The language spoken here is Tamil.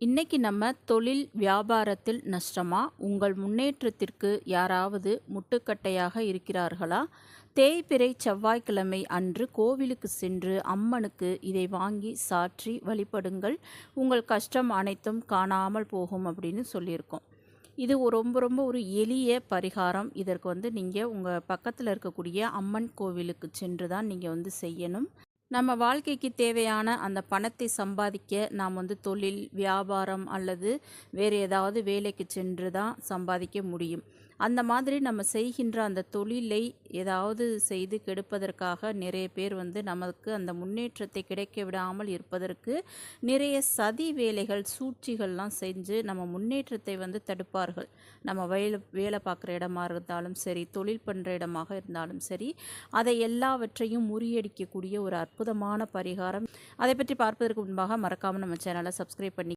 இன்னைக்கு நம்ம தொழில் வியாபாரத்தில் நஷ்டமா? உங்கள் முன்னேற்றத்திற்கு யாராவது முட்டுக்கட்டையாக இருக்கிறார்களா? தேய்பிறை செவ்வாய்க்கிழமை அன்று கோவிலுக்கு சென்று அம்மனுக்கு இதை வாங்கி சாற்றி வழிபடுங்கள். உங்கள் கஷ்டம் அனைத்தும் காணாமல் போகும் அப்படின்னு சொல்லியிருக்கோம். இது ரொம்ப ரொம்ப ஒரு எளிய பரிகாரம். இதற்கு நீங்கள் உங்கள் பக்கத்தில் இருக்கக்கூடிய அம்மன் கோவிலுக்கு சென்று தான் நீங்கள் செய்யணும். நம்ம வாழ்க்கைக்கு தேவையான அந்த பணத்தை சம்பாதிக்க நாம் தொழில், வியாபாரம் அல்லது வேறு ஏதாவது வேலைக்கு சென்று தான் சம்பாதிக்க முடியும். அந்த மாதிரி நம்ம செய்கின்ற அந்த தொழிலை ஏதாவது செய்து கெடுப்பதற்காக நிறைய பேர் நமக்கு அந்த முன்னேற்றத்தை கிடைக்க விடாமல் இருப்பதற்கு நிறைய சதி வேலைகள், சூழ்ச்சிகள்லாம் செஞ்சு நம்ம முன்னேற்றத்தை தடுப்பார்கள். நம்ம வேலை பார்க்குற இடமா இருந்தாலும் சரி, தொழில் பண்ணுற இடமாக இருந்தாலும் சரி, அதை எல்லாவற்றையும் முறியடிக்கக்கூடிய ஒரு அற்புதமான பரிகாரம். அதை பற்றி பார்ப்பதற்கு முன்பாக மறக்காமல் நம்ம சேனலை சப்ஸ்கிரைப் பண்ணி